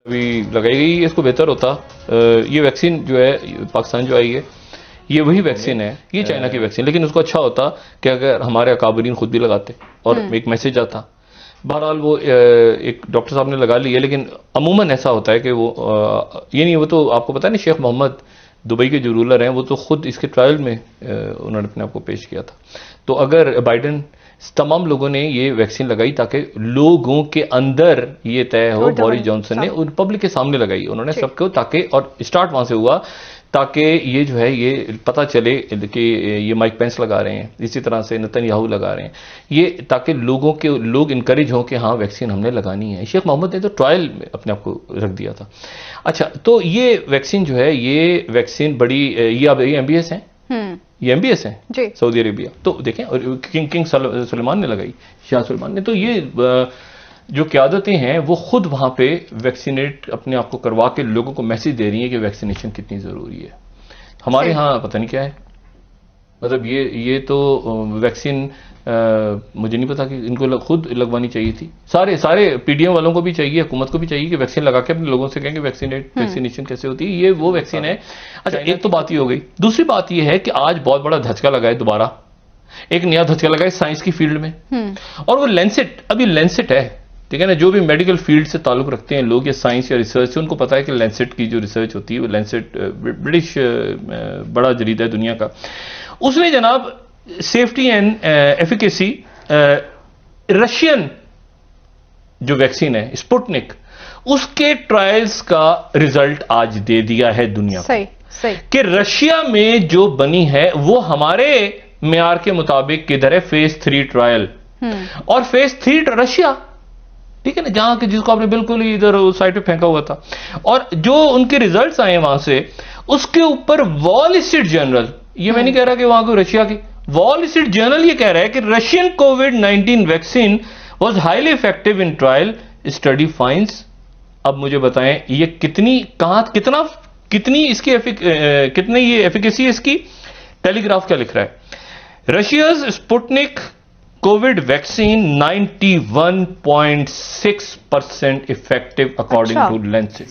अभी लगाई गई है, इसको बेहतर होता। ये वैक्सीन जो है पाकिस्तान जो आई है ये वही वैक्सीन है, ये चाइना की वैक्सीन, लेकिन उसको अच्छा होता कि अगर हमारे अकाबरीन खुद भी लगाते और एक मैसेज आता। बहरहाल वो एक डॉक्टर साहब ने लगा ली है, लेकिन अमूमन ऐसा होता है कि वो ये नहीं, वो तो आपको पता है ना, शेख मोहम्मद दुबई के जो रूलर हैं वो तो खुद इसके ट्रायल में उन्होंने अपने आप को पेश किया था। तो अगर बाइडन तमाम लोगों ने ये वैक्सीन लगाई ताकि लोगों के अंदर ये तय हो, बोरिस जॉनसन ने उन पब्लिक के सामने लगाई उन्होंने सबको, ताकि और स्टार्ट वहां से हुआ ताकि ये जो है ये पता चले कि ये माइक पेंस लगा रहे हैं, इसी तरह से नेतन्याहू लगा रहे हैं, ये ताकि लोग इनकरेज हों कि हाँ वैक्सीन हमने लगानी है। शेख मोहम्मद ने तो ट्रायल में अपने आप को रख दिया था। अच्छा, तो ये वैक्सीन जो है, ये वैक्सीन बड़ी, ये अब ये MBS है, ये MBS है सऊदी अरेबिया। तो देखें, और किंग सलमान ने लगाई, शाह सलमान ने। तो ये जो क़यादतें हैं वो खुद वहां पे वैक्सीनेट अपने आप को करवा के लोगों को मैसेज दे रही हैं कि वैक्सीनेशन कितनी जरूरी है। हमारे यहाँ पता नहीं क्या है, मतलब ये तो वैक्सीन मुझे नहीं पता कि इनको खुद लगवानी चाहिए थी। सारे PDM वालों को भी चाहिए, हुकूमत को भी चाहिए कि वैक्सीन लगा के अपने लोगों से कहेंगे वैक्सीनेशन कैसे होती है, ये वो वैक्सीन है। अच्छा, एक तो बात ये हो गई। दूसरी बात ये है कि आज बहुत बड़ा धचका लगा है, दोबारा एक नया धचका लगा है साइंस की फील्ड में, और वो लेंसेट, अभी लेंसेट है, ठीक है ना, जो भी मेडिकल फील्ड से ताल्लुक रखते हैं लोग या साइंस या रिसर्च से, उनको पता है कि लेंसेट की जो रिसर्च होती है, वो लेंसेट ब्रिटिश बड़ा जरीदा है दुनिया का, उसमें जनाब सेफ्टी एंड एफिकेसी रशियन जो वैक्सीन है स्पुतनिक, उसके ट्रायल्स का रिजल्ट आज दे दिया है दुनिया को कि रशिया में जो बनी है वो हमारे मेयार के मुताबिक किधर है, फेज 3 ट्रायल, और फेज 3 रशिया, ठीक है ना, जहां के जिसको आपने बिल्कुल ही इधर साइड पे फेंका हुआ था, और जो उनके रिजल्ट्स आए वहां से, उसके ऊपर वॉल स्ट्रीट जर्नल, ये मैं नहीं कह रहा कि वहां को रशिया की, वॉल स्ट्रीट जर्नल ये कह रहा है कि Russian covid vaccine was highly effective in trial study finds. अब मुझे बताएं ये कितनी, कहां, कितनी इसकी कितनी ये एफिकेसी है इसकी। टेलीग्राफ क्या लिख रहा है, Russia's Sputnik Covid vaccine 91.6% effective according to Lancet.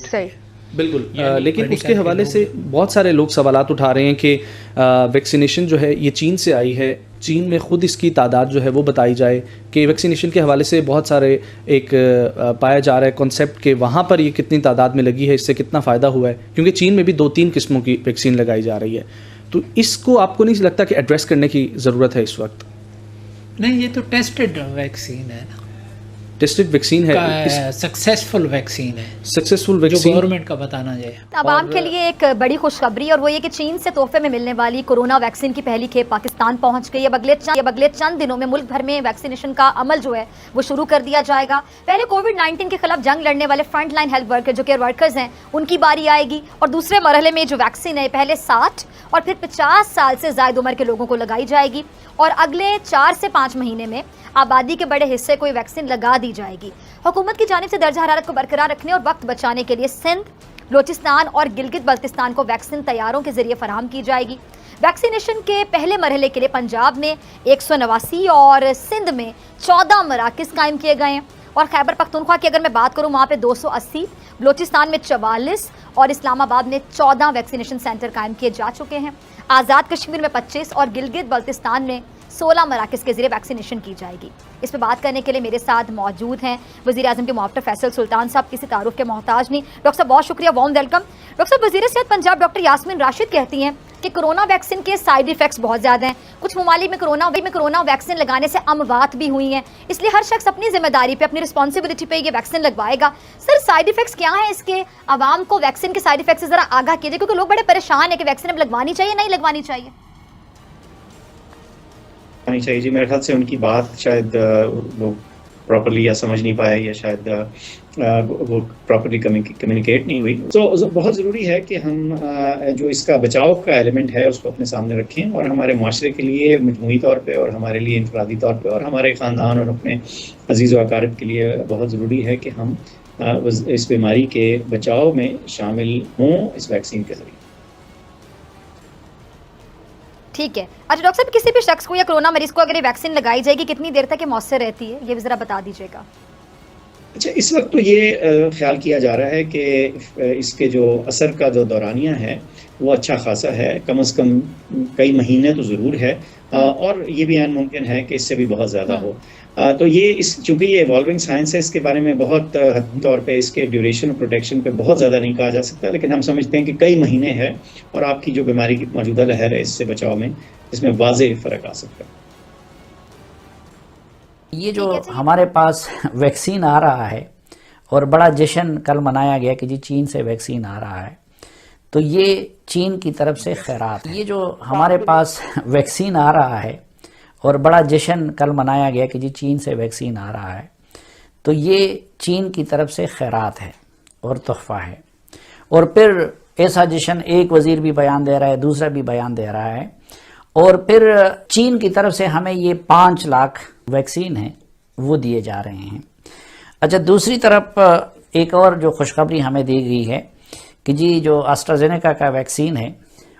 बिल्कुल, लेकिन उसके हवाले से बहुत सारे लोग सवालात उठा रहे हैं कि वैक्सीनेशन जो है ये चीन से आई है, चीन में ख़ुद इसकी तादाद जो है वो बताई जाए कि वैक्सीनेशन के हवाले से बहुत सारे एक पाया जा रहा है कॉन्सेप्ट कि वहाँ पर ये कितनी तादाद में लगी है, इससे कितना फ़ायदा हुआ है, क्योंकि चीन में भी 2-3 किस्मों की वैक्सीन लगाई जा रही है। तो इसको आपको नहीं लगता कि एड्रेस करने की ज़रूरत है इस वक्त? नहीं, ये तो टेस्टेड वैक्सीन है ना, टेस्टेड वैक्सीन है, सक्सेसफुल वैक्सीन है, सक्सेसफुल वैक्सीन जो गवर्नमेंट का बताना चाहिए। आवाम के लिए एक बड़ी खुशखबरी, और वो ये कि चीन से तोहफे में मिलने वाली कोरोना वैक्सीन की पहली खेप पाकिस्तान पहुंच गई। अब अगले चंद दिनों में मुल्क भर में वैक्सीनेशन का अमल जो है वो शुरू कर दिया जाएगा। पहले कोविड-19 के खिलाफ जंग लड़ने वाले फ्रंट लाइन हेल्थ वर्कर, जो केयर वर्कर्स हैं, उनकी बारी आएगी, और दूसरे मरहले में जो वैक्सीन है पहले 60 और फिर 50 साल से ज्यादा उम्र के लोगों को लगाई जाएगी, और अगले 4 से 5 महीने में आबादी के बड़े हिस्से को वैक्सीन लगा दी जाएगी। हुकूमत की जानिब से दर्जा हरारत को बरकरार रखने और वक्त बचाने के लिए सिंध, बलोचिस्तान और गिलगित बल्तिस्तान को वैक्सीन तैयारों के जरिए फराहम की जाएगी। वैक्सीनेशन के पहले मरहले के लिए पंजाब में 189 और सिंध में 14 मराकज़ कायम किए गए हैं, और खैबर पख्तूनख्वा की अगर मैं बात करूँ वहाँ पे 280, बलोचिस्तान में 44 और इस्लामाबाद में 14 वैक्सीनेशन सेंटर कायम किए जा चुके हैं। आज़ाद कश्मीर में 25 और गिलगित बल्तिस्तान में 16 मराकज़ के जरिए वैक्सीनेशन की जाएगी। इस पर बात करने के लिए मेरे साथ मौजूद हैं वज़ीर-ए-आज़म के मुआफ़िर फैसल सुल्तान साहब, किसी तारुफ के मोहताज नहीं। डॉक्टर साहब बहुत शुक्रिया, वार्म वेलकम। डॉक्टर साहब, वज़ीर सेहत पंजाब डॉक्टर यास्मीन राशिद कहती हैं कि कोरोना वैक्सीन के साइड इफेक्ट्स बहुत ज़्यादा हैं, कुछ ममालिक में कोरोना वैक्सीन लगाने से अमवात भी हुई हैं, इसलिए हर शख्स अपनी जिम्मेदारी पे, अपनी रिस्पॉन्सिबिलिटी पे ये वैक्सीन लगवाएगा। सर, साइड इफेक्ट्स क्या हैं इसके? आवाम को वैक्सीन के साइड इफेक्ट्स से ज़रा आगाह कीजिए, क्योंकि लोग बड़े परेशान हैं कि वैक्सीन अब लगवानी चाहिए नहीं लगवानी चाहिए। चाहिए जी, मेरे ख्याल से उनकी बात शायद लोग प्रॉपर्ली या समझ नहीं पाए, या शायद वो प्रॉपर्ली कम्युनिकेट नहीं हुई। तो बहुत ज़रूरी है कि हम जो इसका बचाव का एलिमेंट है उसको अपने सामने रखें, और हमारे माशरे के लिए मजमूई तौर पे, और हमारे लिए इंफरादी तौर पे, और हमारे ख़ानदान और अपने अजीज़ व अकारिब के लिए बहुत ज़रूरी है कि हम इस बीमारी के बचाव में शामिल हों इस वैक्सीन के ज़रिए। ठीक है। अच्छा डॉक्टर साहब, किसी भी शख्स को या कोरोना मरीज को अगर ये वैक्सीन लगाई जाएगी कितनी देर तक ये मौसर रहती है, ये भी ज़रा बता दीजिएगा। अच्छा, इस वक्त तो ये ख्याल किया जा रहा है कि इसके जो असर का जो दौरानिया है वो अच्छा खासा है, कम से कम कई महीने तो ज़रूर है, और ये भी ऐन मुमकिन है कि इससे भी बहुत ज़्यादा हो। तो ये इस चूँकि ये इवॉल्विंग साइंस है, इसके बारे में बहुत हद तौर पे इसके ड्यूरेशन और प्रोटेक्शन पे बहुत ज़्यादा नहीं कहा जा सकता, लेकिन हम समझते हैं कि कई महीने है और आपकी जो बीमारी की मौजूदा लहर है इससे बचाव में इसमें वाज़ेह फ़र्क आ सकता है। ये जो हमारे पास वैक्सीन आ रहा है और बड़ा जश्न कल मनाया गया कि जी चीन से वैक्सीन आ रहा है, तो ये चीन की तरफ से खैरात है। ये जो हमारे पास वैक्सीन आ रहा है और बड़ा जश्न कल मनाया गया कि जी चीन से वैक्सीन आ रहा है, तो ये चीन की तरफ से खैरात है और तोहफ़ा है। और फिर ऐसा जश्न एक वज़ीर भी बयान दे रहा है, दूसरा भी बयान दे रहा है, और फिर चीन की तरफ से हमें ये 5 लाख वैक्सीन है वो दिए जा रहे हैं। अच्छा, दूसरी तरफ एक और जो खुशखबरी हमें दी गई है कि जी जो एस्ट्राजेनेका का वैक्सीन है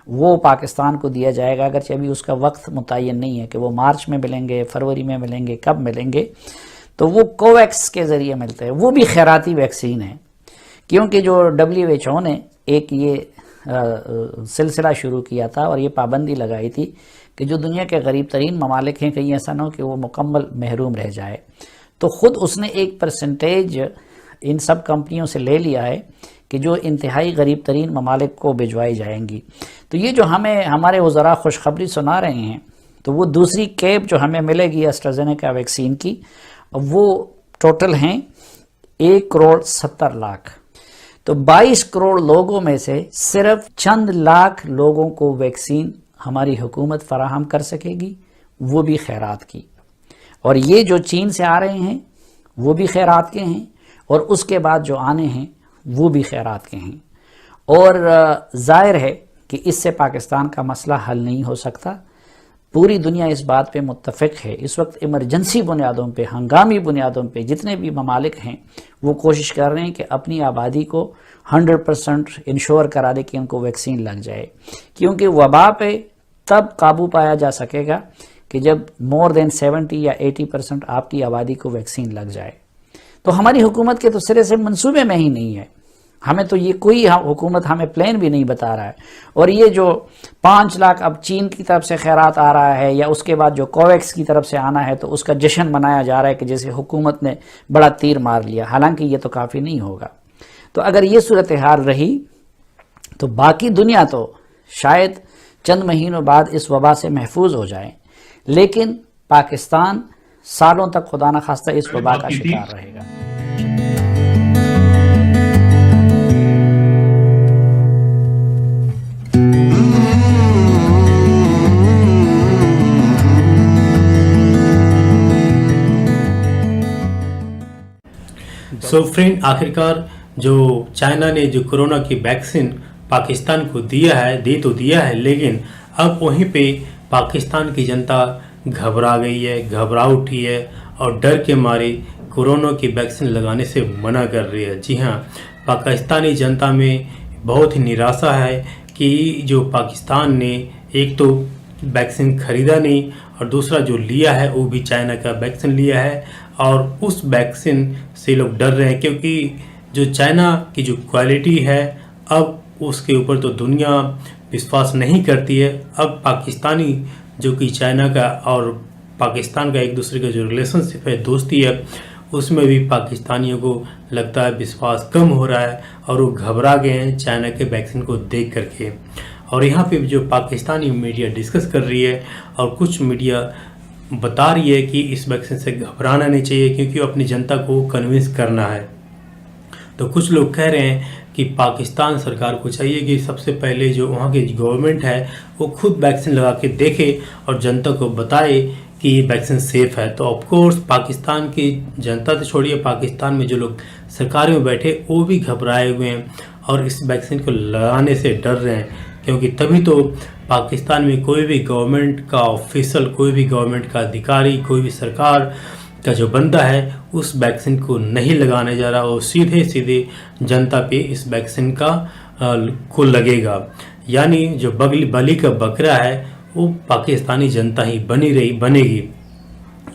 वो पाकिस्तान को दिया जाएगा, अगरचे अभी उसका वक्त मुतय्यन नहीं है कि वो मार्च में मिलेंगे, फरवरी में मिलेंगे, कब मिलेंगे, तो वो कोवैक्स के ज़रिए मिलते हैं। वो भी खैराती वैक्सीन है, क्योंकि जो WHO ने एक ये सिलसिला शुरू किया था और ये पाबंदी लगाई थी कि जो दुनिया के गरीब तरीन ममालिक हैं कहीं ऐसा ना हो कि वो मुकम्मल महरूम रह जाए, तो ख़ुद उसने एक परसेंटेज इन सब कंपनियों से ले लिया है कि जो इंतहाई गरीब तरीन ममालिक को भिजवाई जाएंगी। तो ये जो हमें हमारे वज़रा खुशखबरी सुना रहे हैं, तो वो दूसरी कैब जो हमें मिलेगी एस्ट्राजेनेका वैक्सीन की, वो टोटल हैं 1,70,00,000। तो 22 करोड़ लोगों में से सिर्फ चंद लाख लोगों को वैक्सीन हमारी हुकूमत फराहम कर सकेगी, वो भी खैरात की। और ये जो चीन से आ रहे हैं वो भी खैरात के हैं, और उसके बाद जो आने हैं वो भी खैरात के हैं। और ज़ाहिर है कि इससे पाकिस्तान का मसला हल नहीं हो सकता। पूरी दुनिया इस बात पे मुत्तफ़िक है। इस वक्त इमरजेंसी बुनियादों पे, हंगामी बुनियादों पे जितने भी ममालिक हैं वो कोशिश कर रहे हैं कि अपनी आबादी को 100% इंश्योर करा दे कि उनको वैक्सीन लग जाए, क्योंकि वबा पे तब काबू पाया जा सकेगा कि जब मोर देन 70 या 80% आपकी आबादी को वैक्सीन लग जाए। तो हमारी हुकूमत के तो सिरे से मंसूबे में ही नहीं है। हमें तो ये कोई हुकूमत हमें प्लान भी नहीं बता रहा है। और ये जो 5 लाख अब चीन की तरफ से खैरात आ रहा है या उसके बाद जो कोवैक्स की तरफ से आना है, तो उसका जश्न मनाया जा रहा है कि जैसे हुकूमत ने बड़ा तीर मार लिया। हालांकि ये तो काफ़ी नहीं होगा। तो अगर ये सूरत हाल रही तो बाकी दुनिया तो शायद चंद महीनों बाद इस वबा से महफूज हो जाए, लेकिन पाकिस्तान सालों तक खुदा न खास्ता इस वबा का शिकार रहेगा। सो फ्रेंड, आखिरकार जो चाइना ने जो कोरोना की वैक्सीन पाकिस्तान को दिया है, दे तो दिया है, लेकिन अब वहीं पे पाकिस्तान की जनता घबरा गई है, घबरा उठी है और डर के मारे कोरोना की वैक्सीन लगाने से मना कर रही है। जी हाँ, पाकिस्तानी जनता में बहुत ही निराशा है कि जो पाकिस्तान ने एक तो वैक्सीन खरीदा नहीं और दूसरा जो लिया है वो भी चाइना का वैक्सीन लिया है, और उस वैक्सीन से लोग डर रहे हैं क्योंकि जो चाइना की जो क्वालिटी है अब उसके ऊपर तो दुनिया विश्वास नहीं करती है। अब पाकिस्तानी जो कि चाइना का और पाकिस्तान का एक दूसरे का जो रिलेशनशिप है, दोस्ती है, उसमें भी पाकिस्तानियों को लगता है विश्वास कम हो रहा है और वो घबरा गए हैं चाइना के वैक्सीन को देख करके। और यहाँ पे जो पाकिस्तानी मीडिया डिस्कस कर रही है और कुछ मीडिया बता रही है कि इस वैक्सीन से घबराना नहीं चाहिए क्योंकि अपनी जनता को कन्विंस करना है। तो कुछ लोग कह रहे हैं कि पाकिस्तान सरकार को चाहिए कि सबसे पहले जो वहाँ की गवर्नमेंट है वो खुद वैक्सीन लगा के देखे और जनता को बताए कि ये वैक्सीन सेफ़ है। तो ऑफकोर्स पाकिस्तान की जनता तो छोड़िए, पाकिस्तान में जो लोग सरकार में बैठे वो भी घबराए हुए हैं और इस वैक्सीन को लगाने से डर रहे हैं, क्योंकि तभी तो पाकिस्तान में कोई भी गवर्नमेंट का ऑफिशियल, कोई भी गवर्नमेंट का अधिकारी, कोई भी सरकार का जो बंदा है उस वैक्सीन को नहीं लगाने जा रहा और सीधे सीधे जनता पे इस वैक्सीन का को लगेगा। यानी जो बली का बकरा है वो पाकिस्तानी जनता ही बनेगी।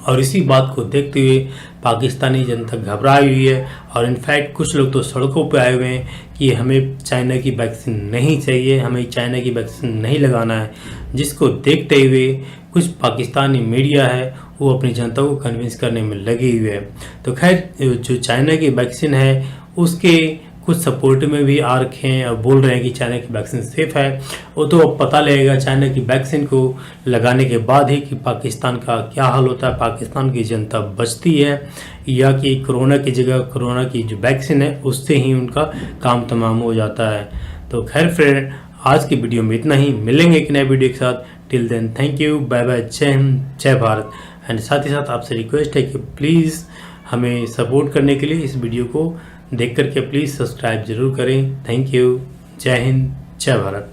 और इसी बात को देखते हुए पाकिस्तानी जनता घबराई हुई है और इनफैक्ट कुछ लोग तो सड़कों पे आए हुए हैं कि हमें चाइना की वैक्सीन नहीं चाहिए, हमें चाइना की वैक्सीन नहीं लगाना है, जिसको देखते हुए कुछ पाकिस्तानी मीडिया है वो अपनी जनता को कन्विंस करने में लगी हुई है। तो खैर जो चाइना की वैक्सीन है उसके कुछ सपोर्ट में भी आ रखे हैं और बोल रहे हैं कि चाइना की वैक्सीन सेफ है। वो तो अब पता लगेगा चाइना की वैक्सीन को लगाने के बाद ही कि पाकिस्तान का क्या हाल होता है, पाकिस्तान की जनता बचती है या कि कोरोना की जगह कोरोना की जो वैक्सीन है उससे ही उनका काम तमाम हो जाता है। तो खैर फ्रेंड, आज की वीडियो में इतना ही, मिलेंगे एक नए वीडियो के साथ। Till then thank you, bye bye, जय हिंद, जय भारत। एंड साथ ही साथ आपसे रिक्वेस्ट है कि प्लीज़ हमें सपोर्ट करने के लिए इस वीडियो को देख करके प्लीज़ सब्सक्राइब जरूर करें। थैंक यू, जय हिंद, जय भारत।